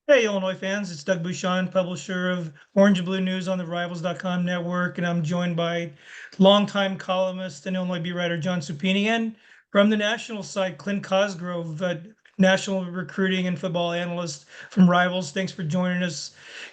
Hey, Illinois fans, it's Doug Bouchon, publisher of Orange and Blue News on the Rivals.com network, and I'm joined by longtime columnist and Illinois beat writer John Supini, and from the national side, Clint Cosgrove, national recruiting and football analyst from Rivals. Thanks for joining us.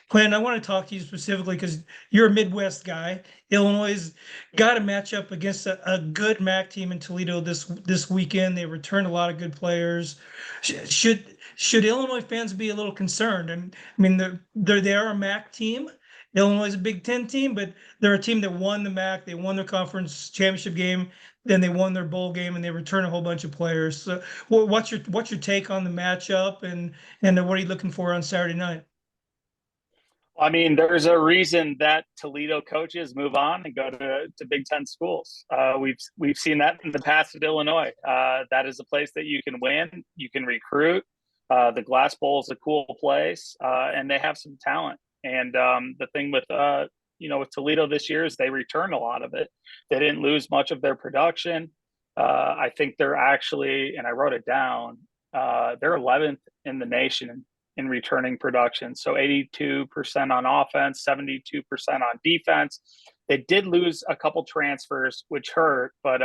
Clint, I want to talk to you specifically because you're a Midwest guy. Illinois got a matchup against a good MAC team in Toledo this weekend. They returned a lot of good players. Should Illinois fans be a little concerned? And I mean, they are a MAC team. Illinois is a Big Ten team, but they're a team that won the MAC. They won their conference championship game. Then they won their bowl game, and they returned a whole bunch of players. So, what's your take on the matchup, and what are you looking for on Saturday night? I mean, there's a reason that Toledo coaches move on and go to Big Ten schools. We've seen that in the past at Illinois. That is a place that you can win, you can recruit. The Glass Bowl is a cool place, and they have some talent. And the thing with Toledo this year is they returned a lot of it. They didn't lose much of their production. I think they're actually, and I wrote it down, they're 11th in the nation in returning production. So 82% on offense, 72% on defense. They did lose a couple transfers, which hurt, but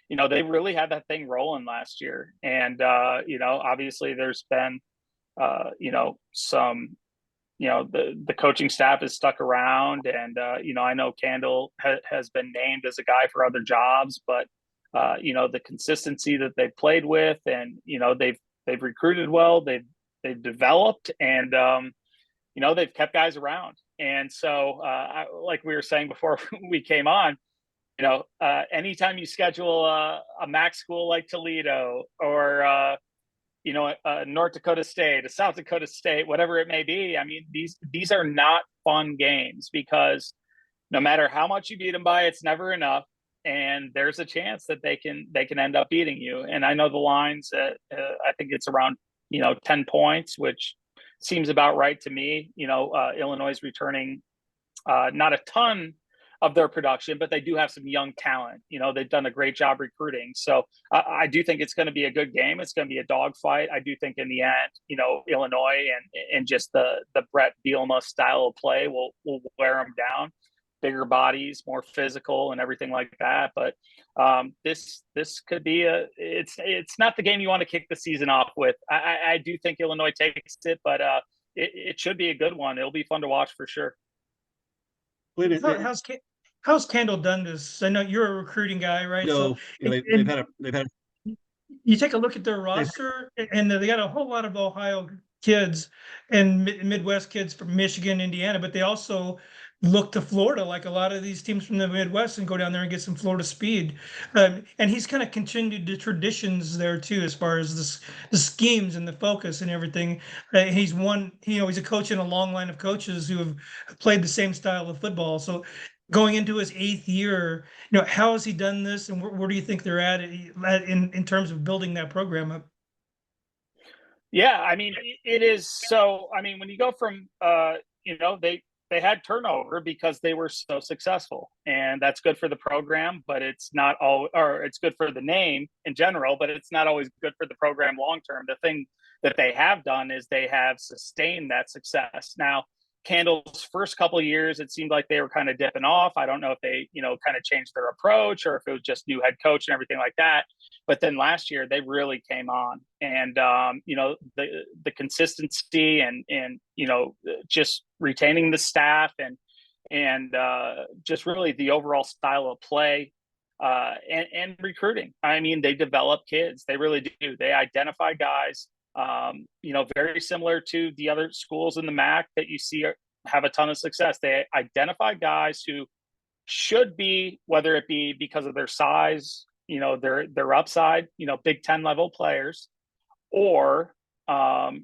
they really had that thing rolling last year. And obviously there's been some the coaching staff has stuck around, and I know Candle has been named as a guy for other jobs, but the consistency that they've played with, and they've recruited well, they've developed, and they've kept guys around. And so like we were saying before we came on, anytime you schedule a MAC school like Toledo, or North Dakota State, a South Dakota State, whatever it may be, I mean, these are not fun games, because no matter how much you beat them by, it's never enough. And there's a chance that they can end up beating you. And I know the lines, I think it's around 10 points, which seems about right to me. Illinois is returning not a ton of their production, but they do have some young talent. They've done a great job recruiting. So I do think it's going to be a good game. It's going to be a dogfight. I do think in the end, Illinois and just the Brett Bielema style of play will wear them down. Bigger bodies, more physical, and everything like that. But this could be it's not the game you want to kick the season off with. I do think Illinois takes it, but it should be a good one. It'll be fun to watch for sure. How's Kendall done this? I know you're a recruiting guy, right? So they've had you take a look at their roster, and they got a whole lot of Ohio kids and Midwest kids from Michigan, Indiana, but they also look to Florida, like a lot of these teams from the Midwest, and go down there and get some Florida speed. And he's kind of continued the traditions there too, as far as the schemes and the focus and everything. He's a coach in a long line of coaches who have played the same style of football. So going into his 8th year, how has he done this, and where do you think they're at in terms of building that program up? Yeah, I mean, it is. So, I mean, when you go from, they had turnover because they were so successful, and that's good for the program, but it's not all, or it's good for the name in general, but it's not always good for the program long term. The thing that they have done is they have sustained that success. Now, Candle's first couple of years, it seemed like they were kind of dipping off. I don't know if they, kind of changed their approach, or if it was just new head coach and everything like that. But then last year they really came on, and the consistency and just retaining the staff and just really the overall style of play and recruiting. I mean, they develop kids. They really do. They identify guys. Very similar to the other schools in the MAC that you see have a ton of success. They identify guys who should be, whether it be because of their size, their upside, Big Ten level players, or guys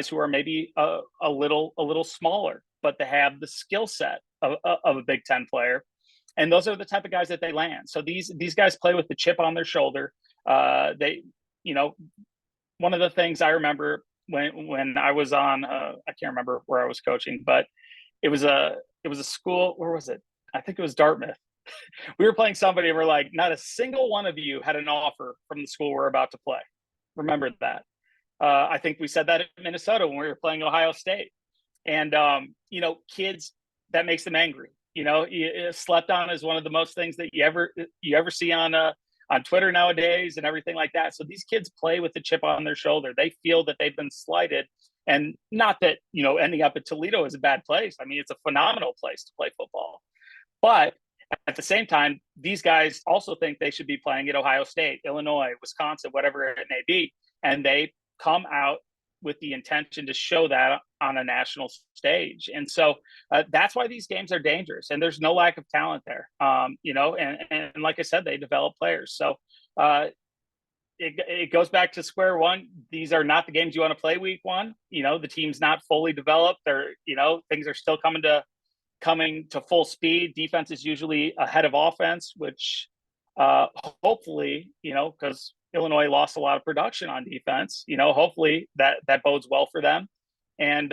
who are maybe a little smaller, but they have the skill set of a Big Ten player. And those are the type of guys that they land. So these guys play with the chip on their shoulder. One of the things I remember when I was on, I can't remember where I was coaching, but it was a school. Where was it? I think it was Dartmouth. We were playing somebody, and we're like, not a single one of you had an offer from the school we're about to play. Remember that. I think we said that in Minnesota when we were playing Ohio State. And, kids, that makes them angry. Slept on is one of the most things that you ever see on Twitter nowadays and everything like that. So these kids play with the chip on their shoulder. They feel that they've been slighted. And not that, ending up at Toledo is a bad place. I mean, it's a phenomenal place to play football. But at the same time, these guys also think they should be playing at Ohio State, Illinois, Wisconsin, whatever it may be. And they come out with the intention to show that on a national stage. And so that's why these games are dangerous. And there's no lack of talent there, and like I said, they develop players. So it goes back to square one. These are not the games you want to play week one. The team's not fully developed. Things are still coming to full speed. Defense is usually ahead of offense, which hopefully, because Illinois lost a lot of production on defense, hopefully that bodes well for them. And,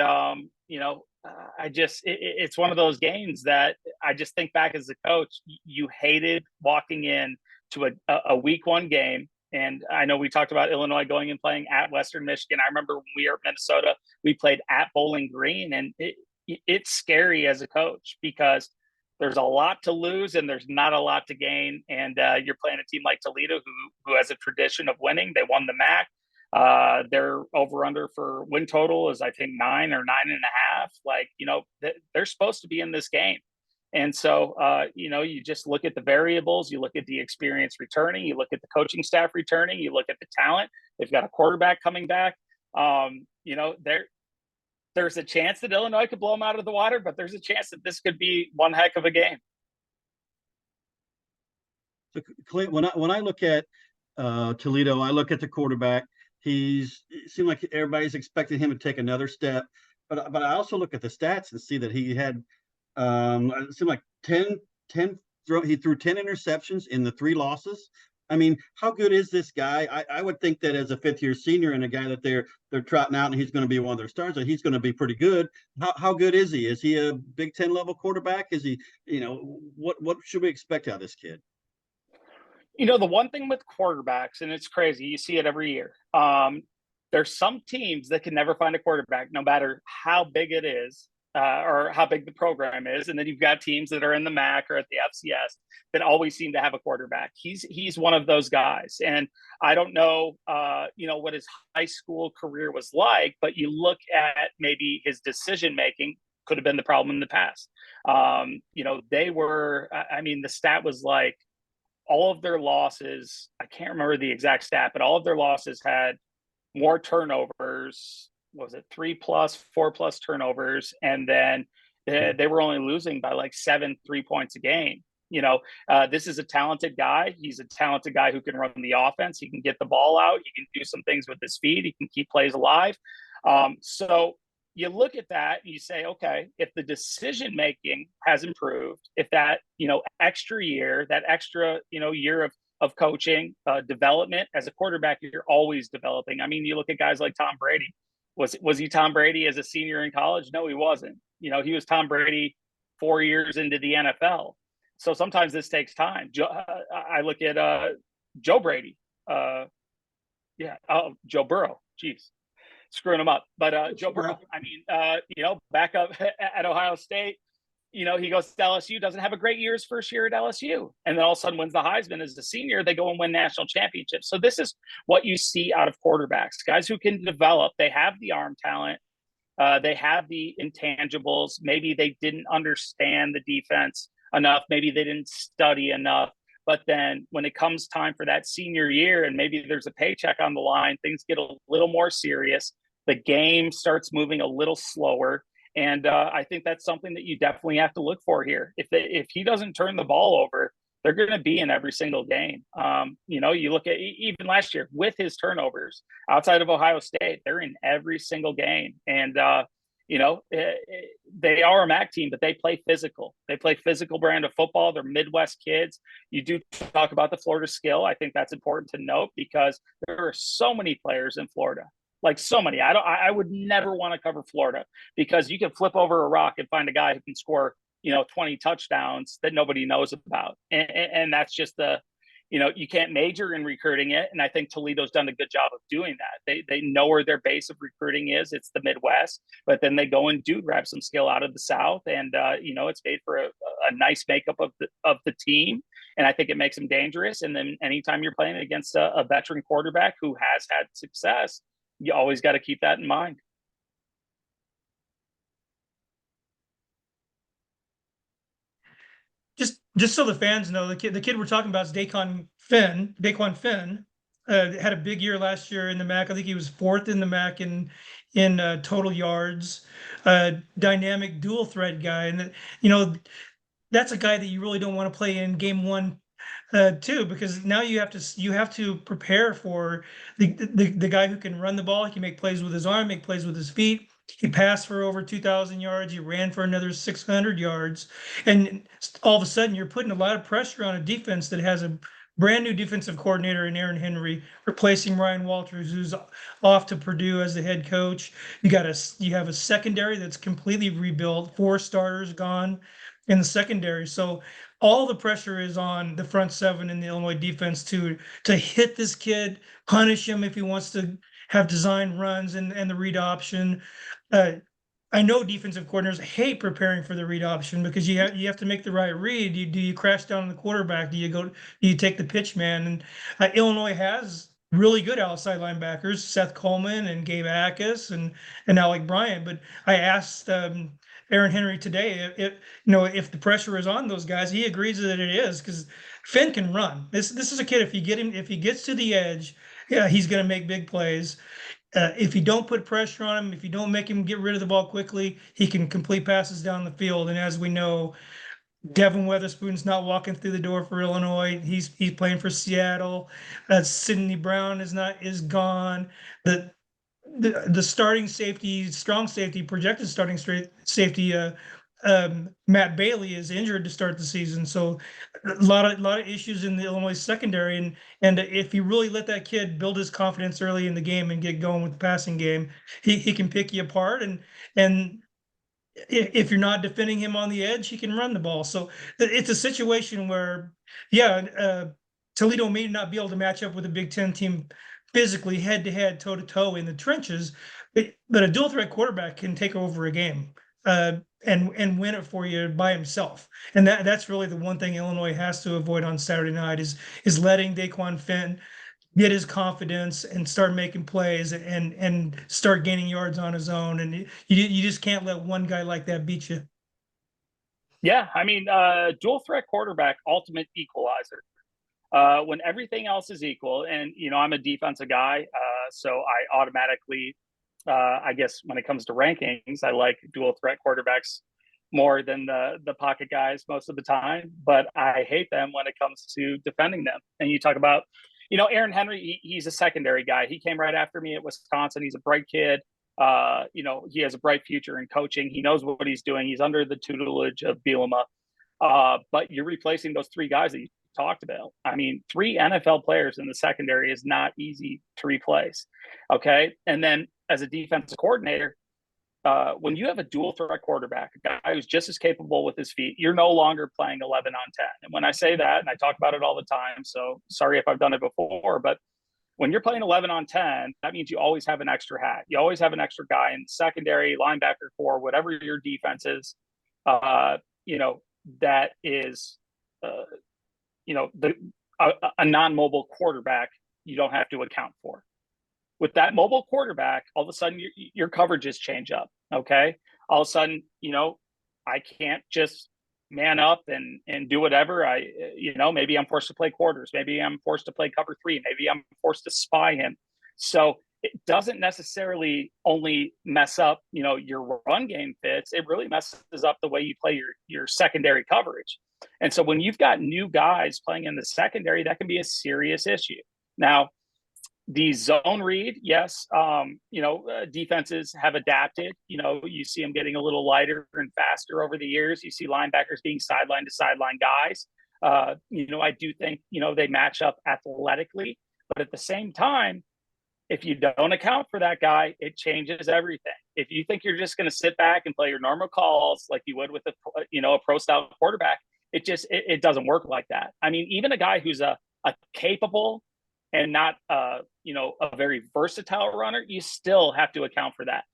it's one of those games that I just think back as a coach, you hated walking in to a week one game. And I know we talked about Illinois going and playing at Western Michigan. I remember when we were at Minnesota, we played at Bowling Green, and it's scary as a coach because there's a lot to lose and there's not a lot to gain. And you're playing a team like Toledo who has a tradition of winning. They won the MAC. Their over-under for win total is, I think, 9 or 9.5. They're supposed to be in this game. And so, you just look at the variables. You look at the experience returning. You look at the coaching staff returning. You look at the talent. They've got a quarterback coming back. There's a chance that Illinois could blow them out of the water, but there's a chance that this could be one heck of a game. So, Clint, when I look at Toledo, I look at the quarterback. It seemed like everybody's expecting him to take another step, but I also look at the stats and see that he had it seemed like 10 he threw 10 interceptions in the 3 losses. I mean, how good is this guy? I would think that as a 5th-year senior and a guy that they're trotting out and he's going to be one of their stars, that he's going to be pretty good. How good is he? Is he a Big Ten level quarterback? Is he, what should we expect out of this kid? The one thing with quarterbacks, and it's crazy, you see it every year. There's some teams that can never find a quarterback, no matter how big it is. Or how big the program is. And then you've got teams that are in the MAC or at the FCS that always seem to have a quarterback. He's one of those guys. And I don't know, what his high school career was like, but you look at maybe his decision-making could have been the problem in the past. They were, the stat was like all of their losses, I can't remember the exact stat, but all of their losses had more turnovers. Was it 3+, 4+ turnovers? And then they were only losing by like 7 3-points a game. This is a talented guy. He's a talented guy who can run the offense. He can get the ball out. He can do some things with his feet. He can keep plays alive. So you look at that and you say, okay, if the decision-making has improved, if that, extra year, year of coaching, development as a quarterback, you're always developing. You look at guys like Tom Brady. Was he Tom Brady as a senior in college? No, he wasn't. He was Tom Brady 4 years into the NFL. So sometimes this takes time. I look at Joe Brady. Joe Burrow. Jeez, screwing him up. But Joe Burrow, back up at Ohio State, he goes to LSU, doesn't have a great year his first year at LSU. And then all of a sudden wins the Heisman as a senior. They go and win national championships. So this is what you see out of quarterbacks, guys who can develop. They have the arm talent. They have the intangibles. Maybe they didn't understand the defense enough. Maybe they didn't study enough. But then when it comes time for that senior year and maybe there's a paycheck on the line, things get a little more serious. The game starts moving a little slower. And I think that's something that you definitely have to look for here. If he doesn't turn the ball over, they're going to be in every single game. You look at even last year with his turnovers outside of Ohio State, they're in every single game. And, they are a MAC team, but they play physical. They play physical brand of football. They're Midwest kids. You do talk about the Florida skill. I think that's important to note because there are so many players in Florida. Like so many. I would never want to cover Florida because you can flip over a rock and find a guy who can score, 20 touchdowns that nobody knows about. And that's just the you can't major in recruiting it. And I think Toledo's done a good job of doing that. They know where their base of recruiting is. It's the Midwest, but then they go and do grab some skill out of the South. And, it's made for a nice makeup of the team. And I think it makes them dangerous. And then anytime you're playing against a veteran quarterback who has had success, you always got to keep that in mind. Just so the fans know, the kid we're talking about is Daquan Finn. Had a big year last year in the MAC. I think he was fourth in the MAC in total yards. Dynamic dual threat guy, and that's a guy that you really don't want to play in game one too, because now you have to prepare for the guy who can run the ball. He can make plays with his arm, make plays with his feet. He passed for over 2,000 yards. He ran for another 600 yards. And all of a sudden, you're putting a lot of pressure on a defense that has a brand new defensive coordinator in Aaron Henry, replacing Ryan Walters, who's off to Purdue as the head coach. You have a secondary that's completely rebuilt, 4 starters gone in the secondary. So all the pressure is on the front 7 in the Illinois defense to hit this kid, punish him if he wants to have design runs and the read option. I know defensive coordinators hate preparing for the read option because you have to make the right read. Do you crash down on the quarterback? Do you take the pitch man? And Illinois has really good outside linebackers, Seth Coleman and Gabe Ackus and Alec Bryant. But I asked Aaron Henry today if the pressure is on those guys. He agrees that it is, because Finn can run. This is a kid, if he gets to the edge, yeah, he's going to make big plays. If you don't put pressure on him, if you don't make him get rid of the ball quickly, he can complete passes down the field. And as we know, Devin Weatherspoon's not walking through the door for Illinois. He's playing for Seattle. Sidney Brown is gone. The starting safety, strong safety, projected starting safety, Matt Bailey is injured to start the season. So a lot of issues in the Illinois secondary. And if you really let that kid build his confidence early in the game and get going with the passing game, he can pick you apart. And if you're not defending him on the edge, he can run the ball. So it's a situation where, Toledo may not be able to match up with a Big Ten team physically head to head, toe to toe in the trenches, but a dual threat quarterback can take over a game and win it for you by himself. And that's really the one thing Illinois has to avoid on Saturday night is letting Daquan Finn get his confidence and start making plays and start gaining yards on his own. And you just can't let one guy like that beat you. Yeah, I mean, dual threat quarterback, ultimate equalizer. When everything else is equal, and I'm a defensive guy, so I automatically, I guess when it comes to rankings, I like dual threat quarterbacks more than the pocket guys most of the time. But I hate them when it comes to defending them. And you talk about, Aaron Henry, he's a secondary guy. He came right after me at Wisconsin. He's a bright kid. He has a bright future in coaching. He knows what he's doing. He's under the tutelage of Bielema. But you're replacing those 3 guys that you talked about. I mean, 3 NFL players in the secondary is not easy to replace. Okay. And then as a defensive coordinator, when you have a dual threat quarterback, a guy who's just as capable with his feet, you're no longer playing 11 on 10. And when I say that, and I talk about it all the time, so sorry if I've done it before, but when you're playing 11 on 10, that means you always have an extra hat. You always have an extra guy in secondary, linebacker, core, whatever your defense is, that is, a non-mobile quarterback you don't have to account for. With that mobile quarterback, all of a sudden your coverages change up. Okay. All of a sudden, I can't just man up and do whatever. Maybe I'm forced to play quarters. Maybe I'm forced to play cover 3. Maybe I'm forced to spy him. So it doesn't necessarily only mess up, your run game fits. It really messes up the way you play your secondary coverage. And so when you've got new guys playing in the secondary, that can be a serious issue. Now, the zone read, yes, defenses have adapted. You see them getting a little lighter and faster over the years. You see linebackers being sideline to sideline guys. I do think, they match up athletically. But at the same time, if you don't account for that guy, it changes everything. If you think you're just going to sit back and play your normal calls like you would with a pro style quarterback, it doesn't work like that. I mean, even a guy who's a a capable and not a very versatile runner, you still have to account for that.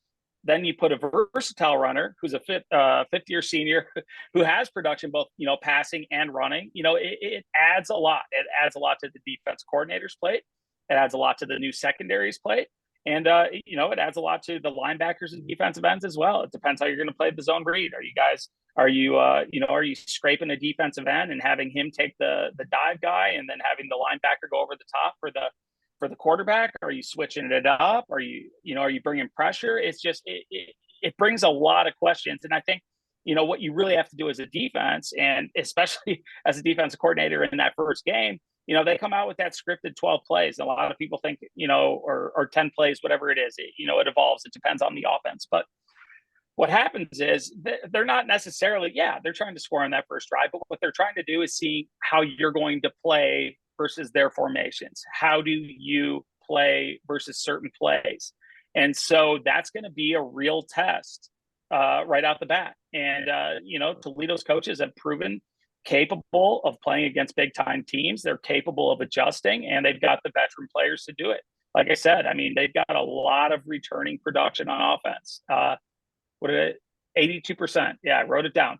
Then you put a versatile runner who's a fifth-year senior who has production both, passing and running. It adds a lot. It adds a lot to the defense coordinator's plate. It adds a lot to the new secondary's plate. And, it adds a lot to the linebackers and defensive ends as well. It depends how you're going to play the zone read. Are you scraping a defensive end and having him take the dive guy and then having the linebacker go over the top for the quarterback? Are you switching it up? Are you bringing pressure? It's just, it brings a lot of questions. And I think, what you really have to do as a defense, and especially as a defensive coordinator in that first game, they come out with that scripted 12 plays. A lot of people think, or 10 plays, whatever it is, it evolves. It depends on the offense. But what happens is they're not necessarily, they're trying to score on that first drive, but what they're trying to do is see how you're going to play versus their formations. How do you play versus certain plays? And so that's going to be a real test right out the bat. And, Toledo's coaches have proven capable of playing against big time teams. They're capable of adjusting, and they've got the veteran players to do it. Like I said, they've got a lot of returning production on offense. 82%. Yeah, I wrote it down.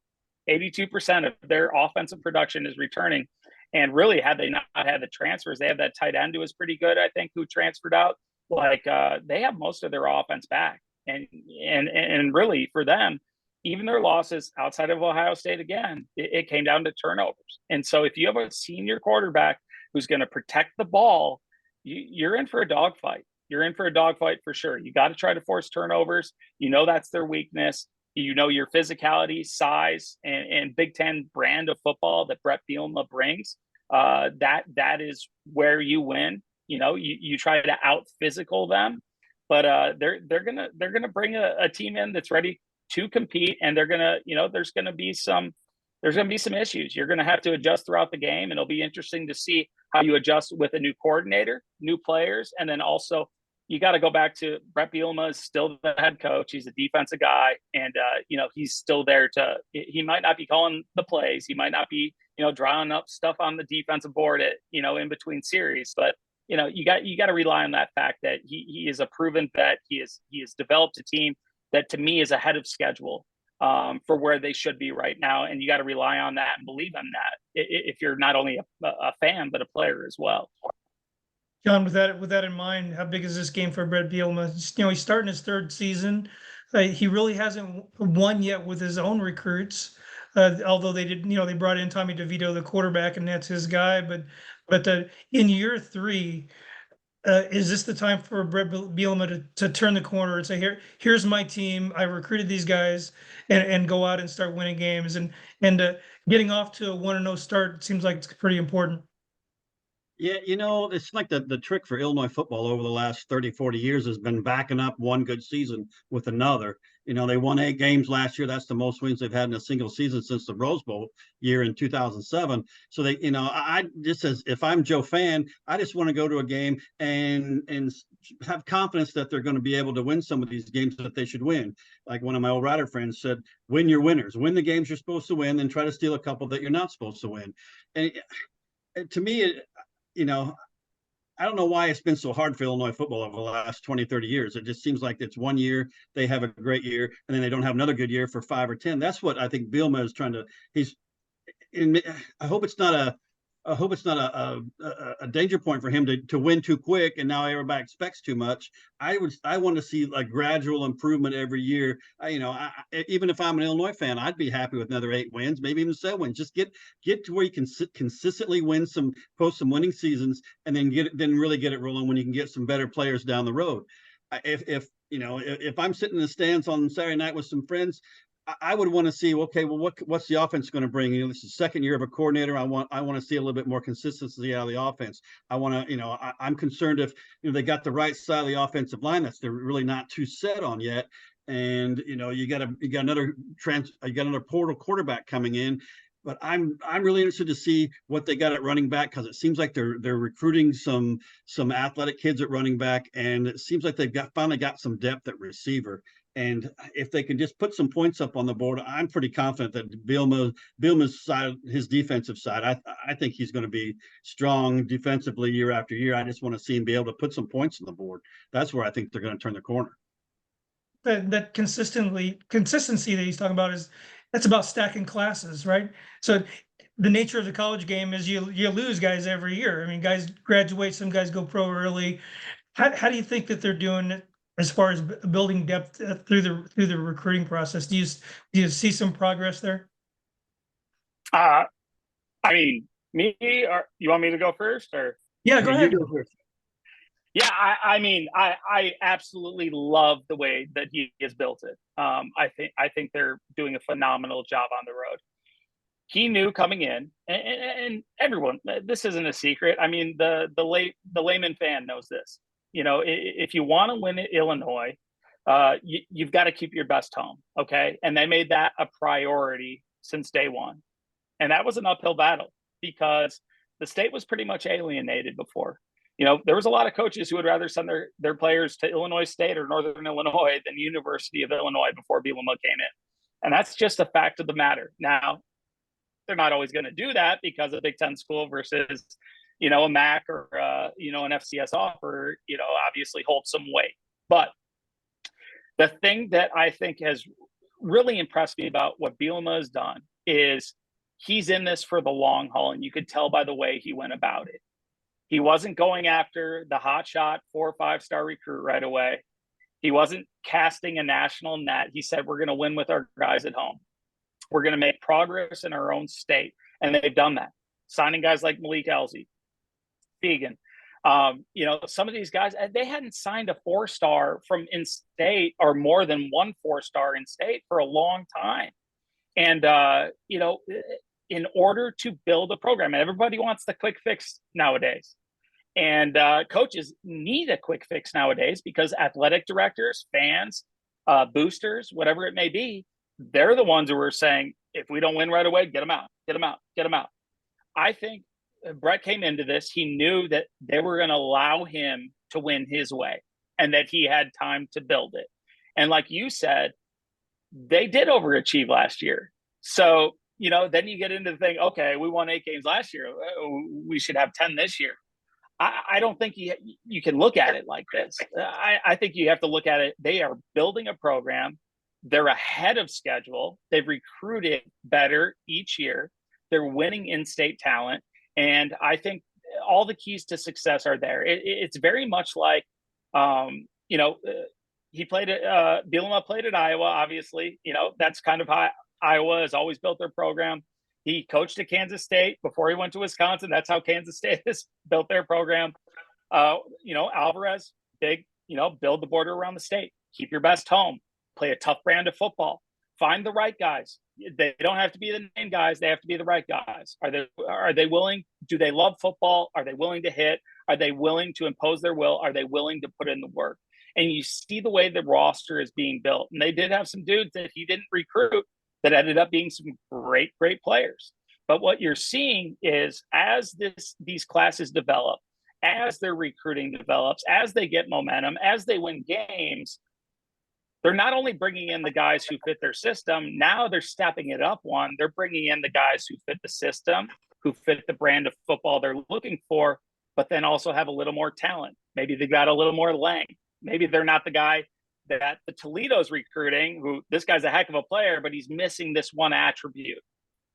82% of their offensive production is returning. And really, had they not had the transfers, they have that tight end who was pretty good, I think, who transferred out. They have most of their offense back. And really, for them, even their losses outside of Ohio State, again, it came down to turnovers. And so if you have a senior quarterback who's going to protect the ball, you're in for a dogfight. You're in for a dogfight for sure. You got to try to force turnovers. That's their weakness. Your physicality, size, and Big Ten brand of football that Brett Bielema brings. That is where you win. You try to out physical them, but they're gonna bring a team in that's ready to compete, and they're gonna there's gonna be some issues. You're gonna have to adjust throughout the game, and it'll be interesting to see how you adjust with a new coordinator, new players, and then also you got to go back to Brett Bielema is still the head coach. He's a defensive guy, and he's still there he might not be calling the plays, he might not be drawing up stuff on the defensive board at in between series, but you got to rely on that fact that he is a proven vet. He has developed a team that to me is ahead of schedule for where they should be right now, and you got to rely on that and believe in that if you're not only a fan but a player as well. John, with that in mind, how big is this game for Brett Bielema? He's starting his third season. He really hasn't won yet with his own recruits, although they did. They brought in Tommy DeVito, the quarterback, and that's his guy. But in year three, is this the time for Brett Bielema to turn the corner and say, here's my team. I recruited these guys, and go out and start winning games, and getting off to a 1-0 start seems like it's pretty important. Yeah, it's like the trick for Illinois football over the last 30, 40 years has been backing up one good season with another. They won 8 games last year. That's the most wins they've had in a single season since the Rose Bowl year in 2007. So they, I just, as if I'm Joe Fan, I just want to go to a game and have confidence that they're going to be able to win some of these games that they should win. Like one of my old Rider friends said, win your winners, win the games you're supposed to win, then try to steal a couple that you're not supposed to win. And to me, I don't know why it's been so hard for Illinois football over the last 20, 30 years. It just seems like it's one year, they have a great year, and then they don't have another good year for 5 or 10. That's what I think Bielema is trying to, I hope it's not a danger point for him to win too quick, and now everybody expects too much. I want to see a gradual improvement every year. Even if I'm an Illinois fan, I'd be happy with another 8 wins, maybe even 7 wins. Just get to where you can consistently post some winning seasons, and then really get it rolling when you can get some better players down the road. If I'm sitting in the stands on Saturday night with some friends, I would want to see, okay, well, what's the offense going to bring? This is the second year of a coordinator. I want to see a little bit more consistency out of the offense. I want to, I'm concerned if they got the right side of the offensive line that they're really not too set on yet. And you got another portal quarterback coming in. But I'm really interested to see what they got at running back, because it seems like they're recruiting some athletic kids at running back, and it seems like they've finally got some depth at receiver. And if they can just put some points up on the board, I'm pretty confident that Bielema's side, his defensive side, I think he's going to be strong defensively year after year. I just want to see him be able to put some points on the board. That's where I think they're going to turn the corner. That consistency that he's talking about that's about stacking classes, right? So the nature of the college game is you lose guys every year. I mean, guys graduate, some guys go pro early. How do you think that they're doing it as far as building depth through the recruiting process? Do you see some progress there? I mean, me, or you want me to go first, or? Yeah, go ahead. You go first. Yeah, I mean, I absolutely love the way that he has built it. I think they're doing a phenomenal job on the road. He knew coming in, and everyone, this isn't a secret. I mean, the layman fan knows this. You know, if you want to win at Illinois, you've got to keep your best home, okay? And they made that a priority since day one, and that was an uphill battle because the state was pretty much alienated before. You know, there was a lot of coaches who would rather send their players to Illinois State or Northern Illinois than University of Illinois before Bielema came in. And that's just a fact of the matter. Now, they're not always going to do that because a Big Ten school versus, you know, a MAC or, you know, an FCS offer, you know, obviously holds some weight. But the thing that I think has really impressed me about what Bielema has done is he's in this for the long haul. And you could tell by the way he went about it. He wasn't going after the hotshot 4 or 5 star recruit right away. He wasn't casting a national net. He said, we're going to win with our guys at home. We're going to make progress in our own state. And they've done that. Signing guys like Malik Elzy, Fegan. You know, some of these guys, they hadn't signed a 4-star from in-state or more than 1 4-star in-state for a long time. And, you know, in order to build a program, and everybody wants the quick fix nowadays. And coaches need a quick fix nowadays because athletic directors, fans, boosters, whatever it may be, they're the ones who are saying, if we don't win right away, get them out, get them out, get them out. I think Brett came into this. He knew that they were going to allow him to win his way and that he had time to build it. And like you said, they did overachieve last year. So, you know, then you get into the thing, okay, we won 8 games last year. We should have 10 this year. I don't think you can look at it like this. I think you have to look at it. They are building a program. They're ahead of schedule. They've recruited better each year. They're winning in-state talent. And I think all the keys to success are there. It's very much like, you know, he played at, Bielema played at Iowa, obviously. You know, that's kind of how Iowa has always built their program. He coached at Kansas State before he went to Wisconsin. That's how Kansas State has built their program. You know, Alvarez, big, you know, build the border around the state. Keep your best home. Play a tough brand of football. Find the right guys. They don't have to be the name guys. They have to be the right guys. Are they willing? Do they love football? Are they willing to hit? Are they willing to impose their will? Are they willing to put in the work? And you see the way the roster is being built. And they did have some dudes that he didn't recruit that ended up being some great players. But what you're seeing is as these classes develop, as their recruiting develops, as they get momentum, as they win games, they're not only bringing in the guys who fit their system, now they're stepping it up one. They're bringing in the guys who fit the system, who fit the brand of football they're looking for, but then also have a little more talent. Maybe they got a little more length. Maybe they're not the guy that the Toledo's recruiting, who this guy's a heck of a player, but he's missing this one attribute.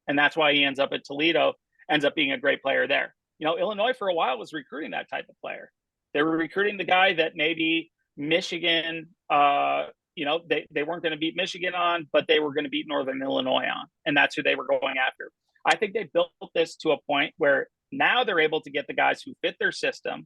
And that's why he ends up at Toledo, ends up being a great player there. You know, Illinois for a while was recruiting that type of player. They were recruiting the guy that maybe Michigan, you know, they weren't going to beat Michigan on, but they were going to beat Northern Illinois on. And that's who they were going after. I think they built this to a point where now they're able to get the guys who fit their system,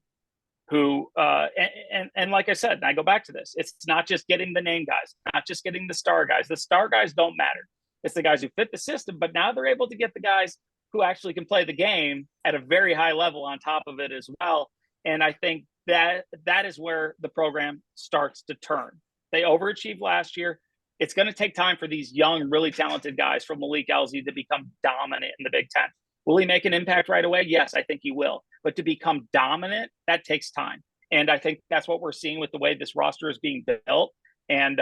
who, and like I said, and I go back to this, it's not just getting the name guys, not just getting the star guys. The star guys don't matter. It's the guys who fit the system, but now they're able to get the guys who actually can play the game at a very high level on top of it as well. And I think that is where the program starts to turn. They overachieved last year. It's going to take time for these young, really talented guys from Malik Elzy to become dominant in the Big Ten. Will he make an impact right away? Yes, I think he will. But to become dominant, that takes time. And I think that's what we're seeing with the way this roster is being built. And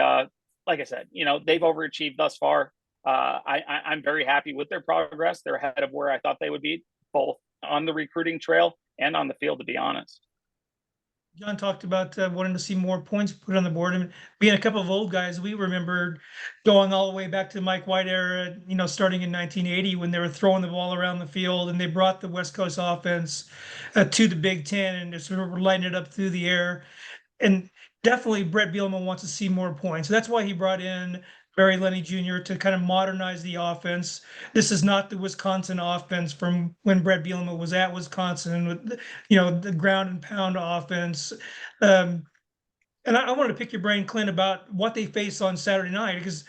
like I said, they've overachieved thus far. I'm very happy with their progress. They're ahead of where I thought they would be, both on the recruiting trail and on the field, to be honest. John talked about wanting to see more points put on the board, and being a couple of old guys, we remember going all the way back to the Mike White era, starting in 1980 when they were throwing the ball around the field, and they brought the West Coast offense to the Big Ten and just sort of lighting it up through the air. And definitely Brett Bielema wants to see more points. So that's why he brought in Barry Lenny Jr. to kind of modernize the offense. This is not the Wisconsin offense from when Brett Bielema was at Wisconsin with, the ground and pound offense. And I wanted to pick your brain, Clint, about what they face on Saturday night, because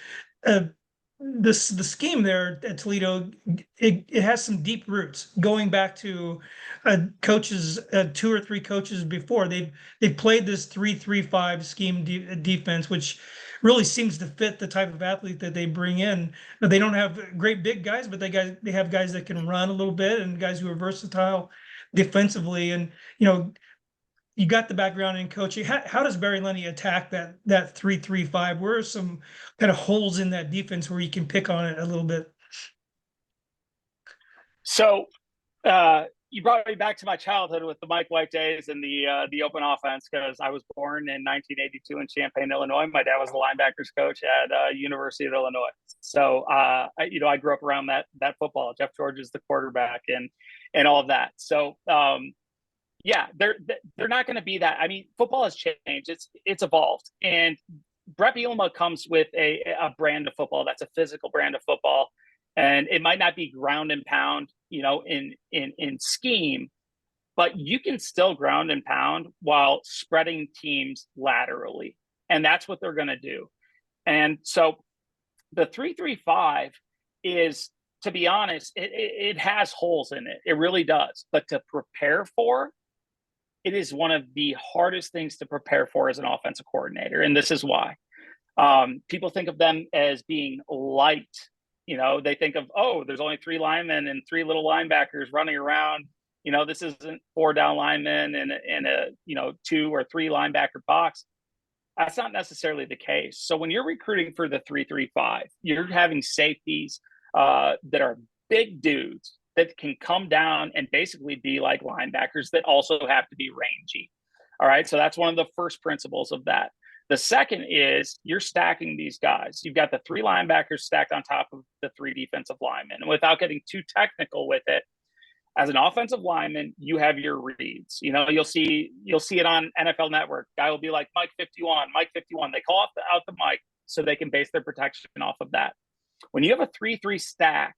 the scheme there at Toledo, it has some deep roots going back to coaches, 2 or 3 coaches before. They've played this 3-3-5 scheme defense, which really seems to fit the type of athlete that they bring in. They don't have great big guys, but they have guys that can run a little bit and guys who are versatile defensively. And you got the background in coaching. How does Barry Lenny attack that 3-3-5? Where are some kind of holes in that defense where you can pick on it a little bit? So you brought me back to my childhood with the Mike White days and the open offense, because I was born in 1982 in Champaign, Illinois. My dad was the linebackers coach at University of Illinois. So I grew up around that football. Jeff George is the quarterback and all of that. So yeah, they're not going to be that. I mean, football has changed. It's evolved, and Brett Bielema comes with a brand of football that's a physical brand of football, and it might not be ground and pound, in scheme, but you can still ground and pound while spreading teams laterally, and that's what they're going to do. And so, the 3-3-5 is, to be honest, it has holes in it. It really does. But to prepare for, it is one of the hardest things to prepare for as an offensive coordinator. And this is why. People think of them as being light. They think of, there's only 3 linemen and 3 little linebackers running around. This isn't 4 down linemen and a 2 or 3 linebacker box. That's not necessarily the case. So when you're recruiting for the 3-3-5, you're having safeties that are big dudes that can come down and basically be like linebackers that also have to be rangy. All right. So that's one of the first principles of that. The second is you're stacking these guys. You've got the 3 linebackers stacked on top of the 3 defensive linemen. And without getting too technical with it, as an offensive lineman, you have your reads. You'll see it on NFL Network. Guy will be like Mike 51. They call out the mic so they can base their protection off of that. When you have a 3-3 stack,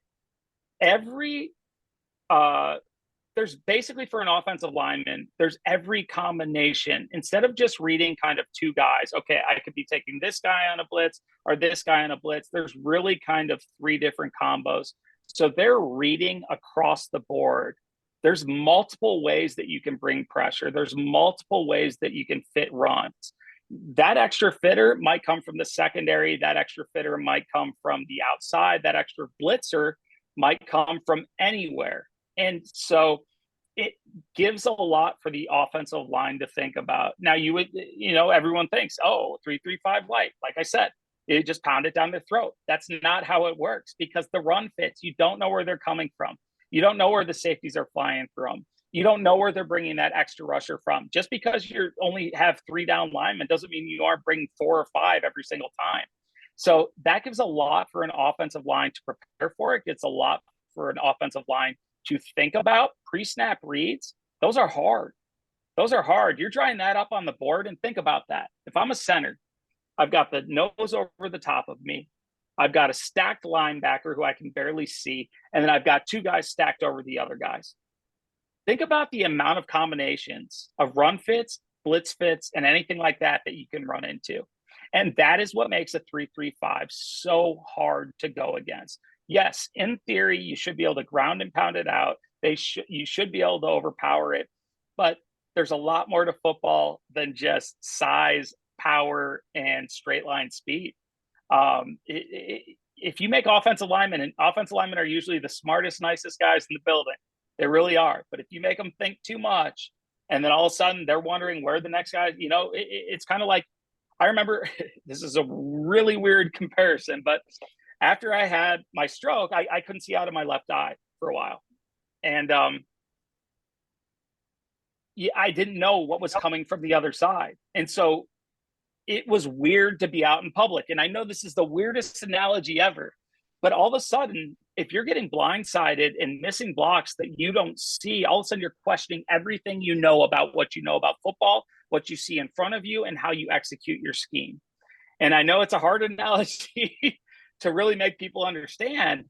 there's basically, for an offensive lineman, there's every combination. Instead of just reading kind of 2 guys, okay, I could be taking this guy on a blitz or this guy on a blitz. There's really kind of 3 different combos. So they're reading across the board. There's multiple ways that you can bring pressure. There's multiple ways that you can fit runs. That extra fitter might come from the secondary. That extra fitter might come from the outside. That extra blitzer might come from anywhere. And so it gives a lot for the offensive line to think about. Now, everyone thinks, 3-3-5 light. Like I said, it just pound it down their throat. That's not how it works, because the run fits. You don't know where they're coming from. You don't know where the safeties are flying from. You don't know where they're bringing that extra rusher from. Just because you only have 3 down linemen doesn't mean you aren't bringing 4 or 5 every single time. So that gives a lot for an offensive line to prepare for. It gets a lot for an offensive line to think about. Pre-snap reads, those are hard. You're drawing that up on the board, and think about that. If I'm a center, I've got the nose over the top of me. I've got a stacked linebacker who I can barely see, and then I've got 2 guys stacked over the other guys. Think about the amount of combinations of run fits, blitz fits, and anything like that you can run into. And that is what makes a 3-3-5 so hard to go against. Yes, in theory, you should be able to ground and pound it out. You should be able to overpower it. But there's a lot more to football than just size, power, and straight line speed. If you make offensive linemen, and offensive linemen are usually the smartest, nicest guys in the building, they really are. But if you make them think too much, and then all of a sudden they're wondering where the next guy, it's kind of like I remember this is a really weird comparison, but after I had my stroke, I couldn't see out of my left eye for a while. And yeah, I didn't know what was coming from the other side. And so it was weird to be out in public. And I know this is the weirdest analogy ever, but all of a sudden, if you're getting blindsided and missing blocks that you don't see, all of a sudden you're questioning everything you know about what you know about football, what you see in front of you, and how you execute your scheme. And I know it's a hard analogy to really make people understand,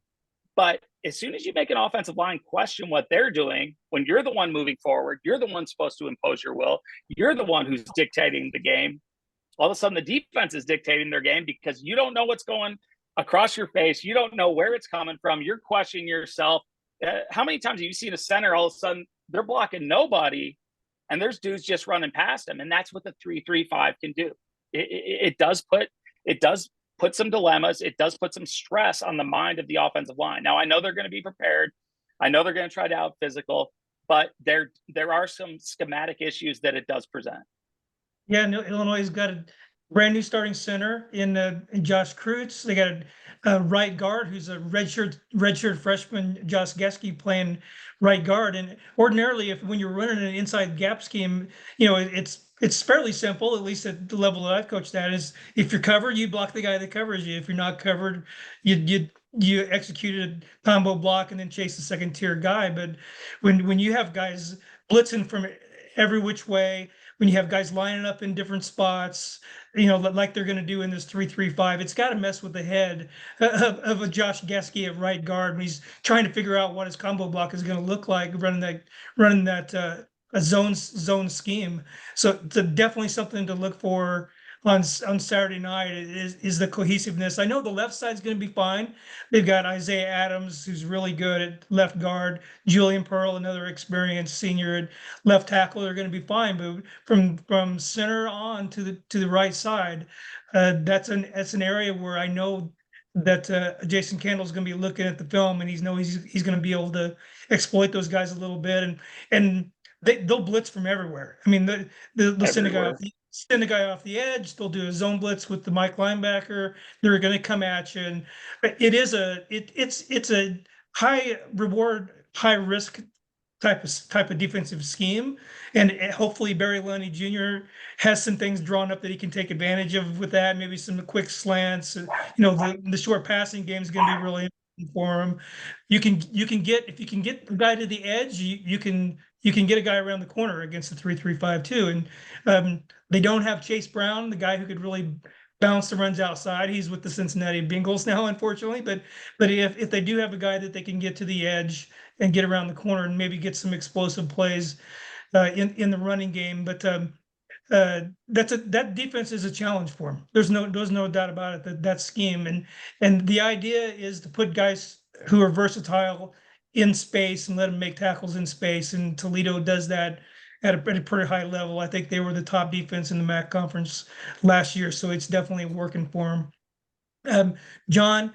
but as soon as you make an offensive line question what they're doing, when you're the one moving forward, you're the one supposed to impose your will, you're the one who's dictating the game, all of a sudden the defense is dictating their game because you don't know what's going across your face. You don't know where it's coming from. You're questioning yourself. How many times have you seen a center all of a sudden they're blocking nobody and there's dudes just running past them? And that's what the 3-3-5 can do. It does put some dilemmas. It does put some stress on the mind of the offensive line. Now, I know they're going to be prepared. I know they're going to try to out physical, but there are some schematic issues that it does present. Yeah, no, Illinois has got a brand new starting center in Josh Kreutz. They got a right guard who's a redshirt freshman, Josh Geske, playing right guard. And ordinarily, when you're running an inside gap scheme, it's fairly simple, at least at the level that I've coached at. Is if you're covered, you block the guy that covers you. If you're not covered, you execute a combo block and then chase the second tier guy. But when you have guys blitzing from every which way, when you have guys lining up in different spots, like they're going to do in this 3-3-5, it's got to mess with the head of a Josh Geske at right guard when he's trying to figure out what his combo block is going to look like running that a zone scheme. So it's definitely something to look for on Saturday night is the cohesiveness. I know the left side's going to be fine. They've got Isaiah Adams, who's really good at left guard. Julian Pearl, another experienced senior at left tackle, are going to be fine. But from center on to the right side, that's an area where I know that Jason Candle's going to be looking at the film, and he's going to be able to exploit those guys a little bit, and they'll blitz from everywhere. I mean, they'll send a guy off the edge. They'll do a zone blitz with the Mike linebacker. They're going to come at you, and it's a high reward, high risk type of defensive scheme. And hopefully Barry Lundy Jr. has some things drawn up that he can take advantage of with that. Maybe some quick slants. The short passing game is going to be really important for him. If you can get the guy to the edge, you can get a guy around the corner against the 3-3-5 too. And they don't have Chase Brown, the guy who could really bounce the runs outside. He's with the Cincinnati Bengals now, unfortunately. But if they do have a guy that they can get to the edge and get around the corner and maybe get some explosive plays in the running game, but that defense is a challenge for him. There's no doubt about it. That scheme and the idea is to put guys who are versatile in space and let them make tackles in space. And Toledo does that at a pretty high level. I think they were the top defense in the MAC conference last year, so it's definitely working for them. John,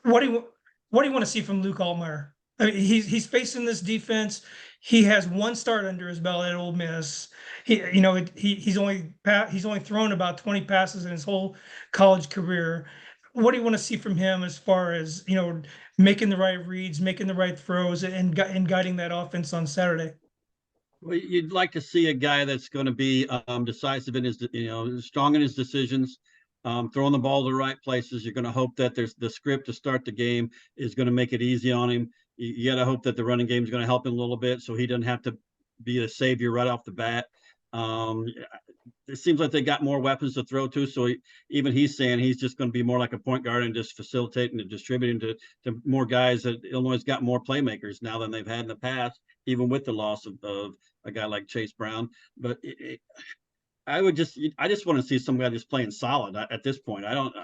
what do you want to see from Luke Altmaier? I mean, he's facing this defense. He has one start under his belt at Ole Miss. He's only thrown about 20 passes in his whole college career. What do you want to see from him as far as making the right reads, making the right throws, and guiding that offense on Saturday? Well, you'd like to see a guy that's going to be decisive in his, strong in his decisions, throwing the ball to the right places. You're going to hope that there's the script to start the game is going to make it easy on him. You got to hope that the running game is going to help him a little bit so he doesn't have to be a savior right off the bat. It seems like they got more weapons to throw to, so even he's saying he's just going to be more like a point guard and just facilitating and distributing to more guys. That Illinois has got more playmakers now than they've had in the past, even with the loss of a guy like Chase Brown. But I just want to see somebody just playing solid at this point. I don't,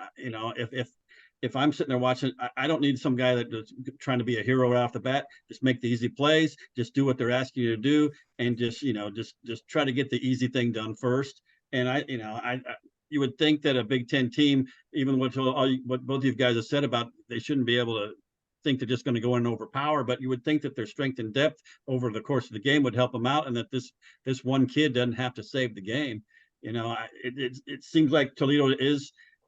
if I'm sitting there watching, I don't need some guy that's trying to be a hero right off the bat. Just make the easy plays, just do what they're asking you to do, and just try to get the easy thing done first. And you would think that a Big Ten team, even what both of you guys have said about they shouldn't be able to think they're just going to go in and overpower, but you would think that their strength and depth over the course of the game would help them out, and that this one kid doesn't have to save the game. It seems like Toledo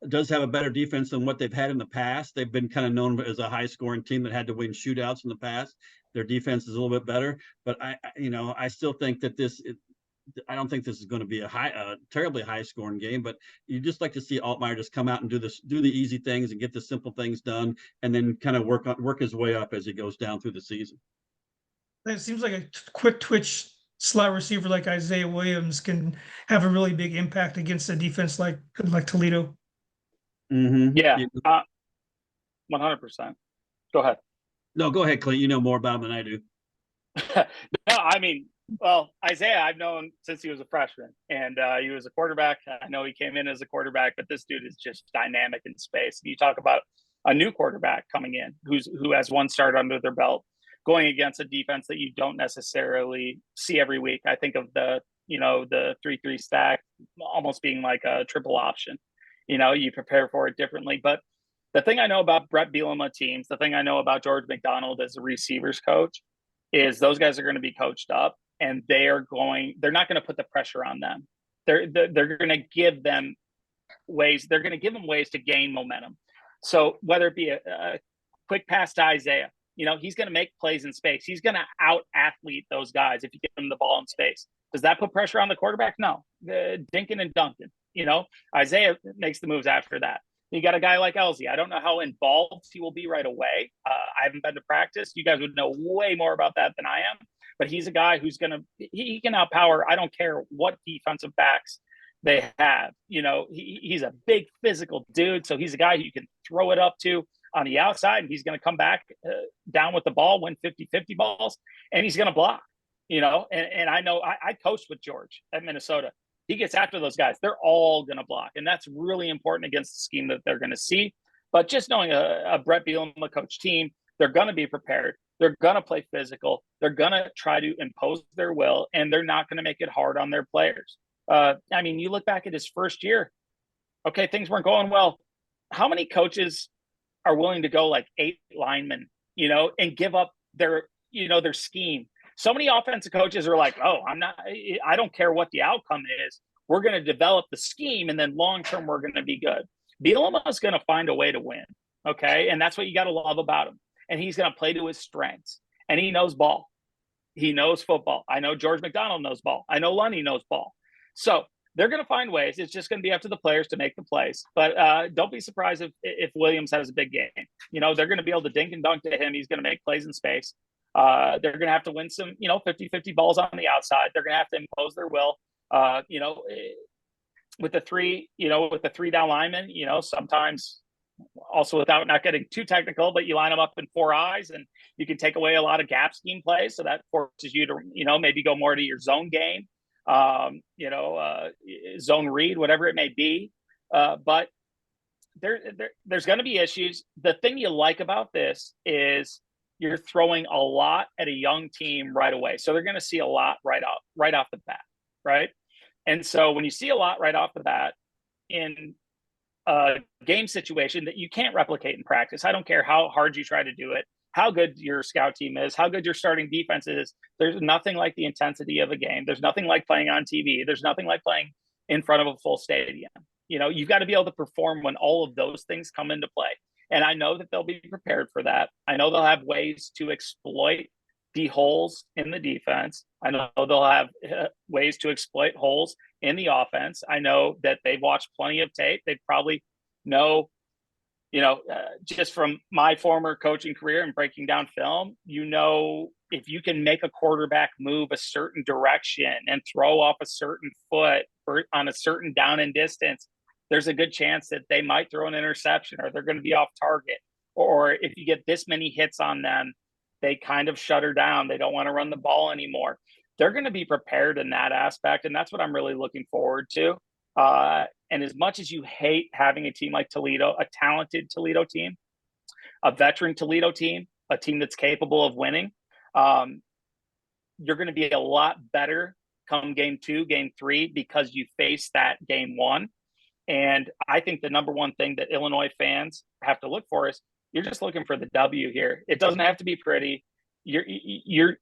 does have a better defense than what they've had in the past. They've been kind of known as a high scoring team that had to win shootouts in the past. Their defense is a little bit better, but I still think that I don't think this is going to be a terribly high scoring game, but you just like to see Altmaier just come out and do the easy things and get the simple things done, and then kind of work his way up as he goes down through the season. It seems like a quick twitch slot receiver like Isaiah Williams can have a really big impact against a defense like Toledo. Mm-hmm. Yeah, 100%. Go ahead. No, go ahead, Clint. You know more about him than I do. No, I mean, well, Isaiah, I've known since he was a freshman, and he was a quarterback. I know he came in as a quarterback, but this dude is just dynamic in space. You talk about a new quarterback coming in who has one start under their belt, going against a defense that you don't necessarily see every week. I think of the 3-3 stack almost being like a triple option. You prepare for it differently. But the thing I know about Brett Bielema teams, the thing I know about George McDonald as a receivers coach, is those guys are going to be coached up, and they're not going to put the pressure on them. They're going to give them ways. They're going to give them ways to gain momentum. So whether it be a quick pass to Isaiah, he's going to make plays in space. He's going to out athlete those guys if you give him the ball in space. Does that put pressure on the quarterback? No. Dinkin and Duncan. Isaiah makes the moves after that. You got a guy like Elsie. I don't know how involved he will be right away. I haven't been to practice. You guys would know way more about that than I am. But he's a guy who's he can outpower. I don't care what defensive backs they have. He's a big physical dude. So he's a guy you can throw it up to on the outside, and he's going to come back down with the ball, win 50-50 balls, and he's going to block. And I know I coached with George at Minnesota. He gets after those guys. They're all going to block. And that's really important against the scheme that they're going to see. But just knowing a Brett Bielema coach team, they're going to be prepared. They're going to play physical. They're going to try to impose their will, and they're not going to make it hard on their players. You look back at his first year. Okay, things weren't going well. How many coaches are willing to go like 8 linemen, and give up their scheme? So many offensive coaches are like, I don't care what the outcome is. We're going to develop the scheme, and then long-term, we're going to be good. Bielema is going to find a way to win. Okay. And that's what you got to love about him. And he's going to play to his strengths, and he knows ball. He knows football. I know George McDonald knows ball. I know Lunny knows ball. So they're going to find ways. It's just going to be up to the players to make the plays. But don't be surprised if Williams has a big game. They're going to be able to dink and dunk to him. He's going to make plays in space. They're going to have to win some, 50-50 balls on the outside. They're going to have to impose their will. With the three down linemen, sometimes also without not getting too technical, but you line them up in 4 eyes, and you can take away a lot of gap scheme plays. So that forces you to, maybe go more to your zone game, zone read, whatever it may be. But there's going to be issues. The thing you like about this is you're throwing a lot at a young team right away. So they're going to see a lot right off the bat, right? And so when you see a lot right off the bat in a game situation that you can't replicate in practice, I don't care how hard you try to do it, how good your scout team is, how good your starting defense is. There's nothing like the intensity of a game. There's nothing like playing on TV. There's nothing like playing in front of a full stadium. You've got to be able to perform when all of those things come into play. And I know that they'll be prepared for that. I know they'll have ways to exploit the holes in the defense. I know they'll have ways to exploit holes in the offense. I know that they've watched plenty of tape. They probably know, just from my former coaching career and breaking down film, if you can make a quarterback move a certain direction and throw off a certain foot or on a certain down and distance, there's a good chance that they might throw an interception, or they're going to be off target. Or if you get this many hits on them, they kind of shut her down. They don't want to run the ball anymore. They're going to be prepared in that aspect. And that's what I'm really looking forward to. And as much as you hate having a team like Toledo, a talented Toledo team, a veteran Toledo team, a team that's capable of winning, you're going to be a lot better come game 2, game 3, because you face that game 1. And I think the number one thing that Illinois fans have to look for is you're just looking for the W here. It doesn't have to be pretty. You're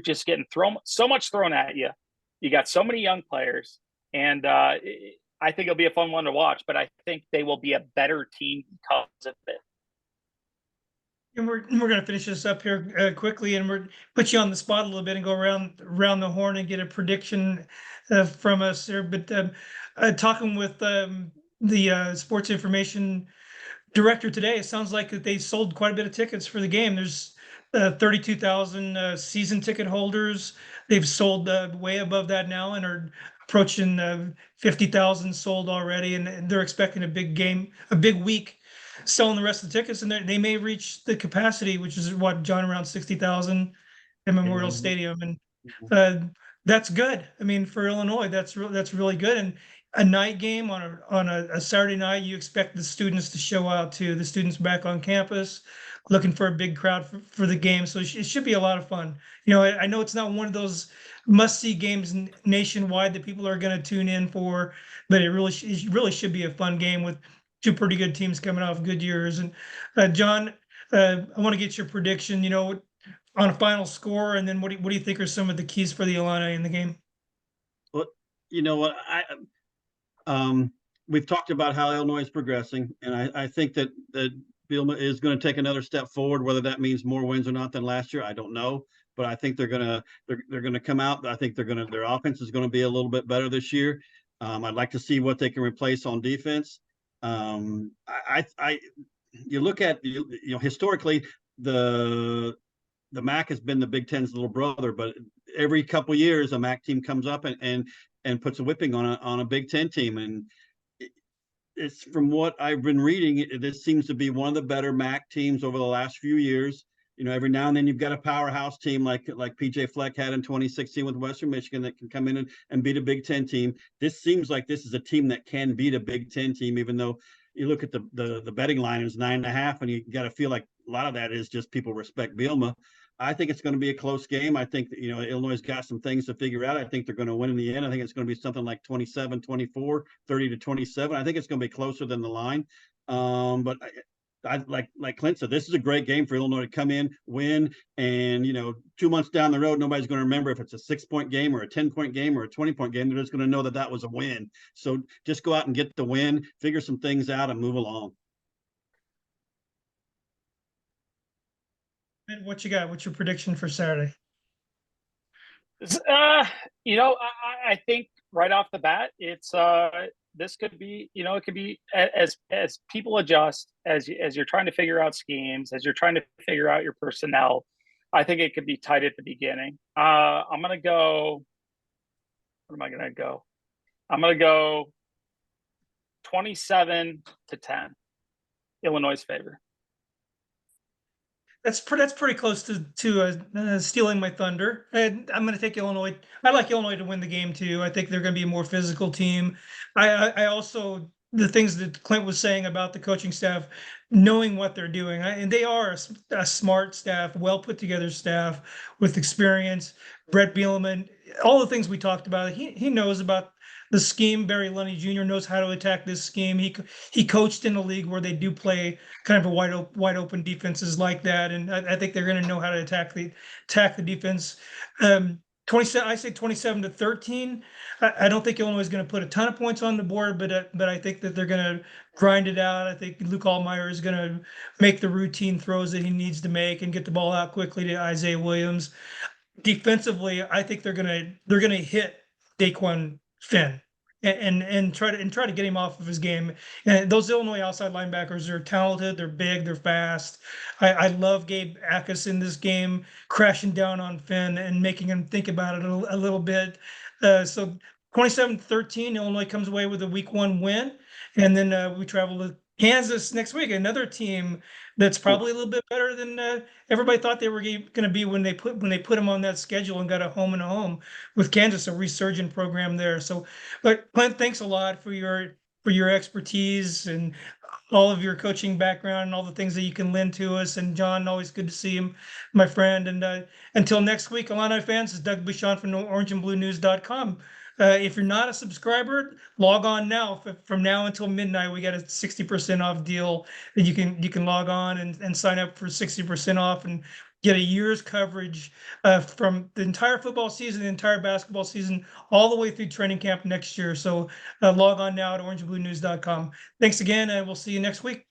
just getting so much thrown at you. You got so many young players. and I think it'll be a fun one to watch. But I think they will be a better team because of it. And we're going to finish this up here quickly, and we're put you on the spot a little bit and go around the horn and get a prediction from us here. But talking with the sports information director today, it sounds like that they sold quite a bit of tickets for the game. There's 32,000 season ticket holders. They've sold way above that now and are approaching 50,000 sold already. And they're expecting a big game, a big week, selling the rest of the tickets. And they may reach the capacity, which is what, John, around 60,000 at Memorial Stadium. And that's good. I mean, for Illinois, that's really good. And a night game on a Saturday night, you expect the students to show out too. The students back on campus, looking for a big crowd for the game. So it should be a lot of fun. You know, I know it's not one of those must-see games nationwide that people are going to tune in for, but it really should be a fun game with two pretty good teams coming off good years. And John, I want to get your prediction. You know, on a final score, and then what do you think are some of the keys for the Illini in the game? Well, you know what, we've talked about how Illinois is progressing, and I think that Bielema is going to take another step forward. Whether that means more wins or not than last year, I don't know. But I think they're gonna come out. I think their offense is going to be a little bit better this year. I'd like to see what they can replace on defense. You look at historically the MAC has been the Big Ten's little brother, but every couple of years a MAC team comes up and puts a whipping on a Big Ten team. And it's from what I've been reading, this seems to be one of the better MAC teams over the last few years. You know, every now and then you've got a powerhouse team like PJ Fleck had in 2016 with Western Michigan that can come in and beat a Big Ten team. This seems like this is a team that can beat a Big Ten team, even though you look at the betting line is 9.5, and you got to feel like a lot of that is just people respect Bielema. I think it's going to be a close game. I think that, Illinois got some things to figure out. I think they're going to win in the end. I think it's going to be something like 27-24, 30-27. I think it's going to be closer than the line. But I like Clint said, this is a great game for Illinois to come in, win, and 2 months down the road, nobody's going to remember if it's a 6-point game or a 10-point game or a 20-point game. They're just going to know that was a win. So just go out and get the win, figure some things out, and move along. And what you got? What's your prediction for Saturday? I think right off the bat, it's this could be, it could be as people adjust, as you're trying to figure out schemes, as you're trying to figure out your personnel. I think it could be tight at the beginning. I'm gonna go. What am I gonna go? I'm gonna go 27-10, Illinois' favor. That's pretty close to stealing my thunder. And I'm going to take Illinois. I like Illinois to win the game too. I think they're going to be a more physical team. I also, the things that Clint was saying about the coaching staff, knowing what they're doing, and they are a smart staff, well put together staff with experience. Brett Bielema, all the things we talked about, he knows about the scheme. Barry Lunny Jr. knows how to attack this scheme. He coached in a league where they do play kind of a wide open defenses like that, and I think they're going to know how to attack the defense. 27. I say 27-13. I don't think Illinois is going to put a ton of points on the board, but I think that they're going to grind it out. I think Luke Allmeyer is going to make the routine throws that he needs to make and get the ball out quickly to Isaiah Williams. Defensively, I think they're going to hit Daquan Finn and try to get him off of his game. And those Illinois outside linebackers are talented. They're big. They're fast. I love Gabe Akis in this game, crashing down on Finn and making him think about it a little bit. So 27-13, Illinois comes away with a week 1 win, and then we travel to Kansas next week, another team that's probably a little bit better than everybody thought they were going to be when they put them on that schedule and got a home and a home with Kansas, a resurgent program there. So, but Clint, thanks a lot for your expertise and all of your coaching background and all the things that you can lend to us. And John, always good to see him, my friend. And until next week, Illini fans, this is Doug Bouchon from orangeandbluenews.com. If you're not a subscriber, log on now. From now until midnight, we got a 60% off deal that you can log on and sign up for 60% off. And get a year's coverage from the entire football season, the entire basketball season, all the way through training camp next year. So log on now at orangeandbluenews.com. Thanks again, and we'll see you next week.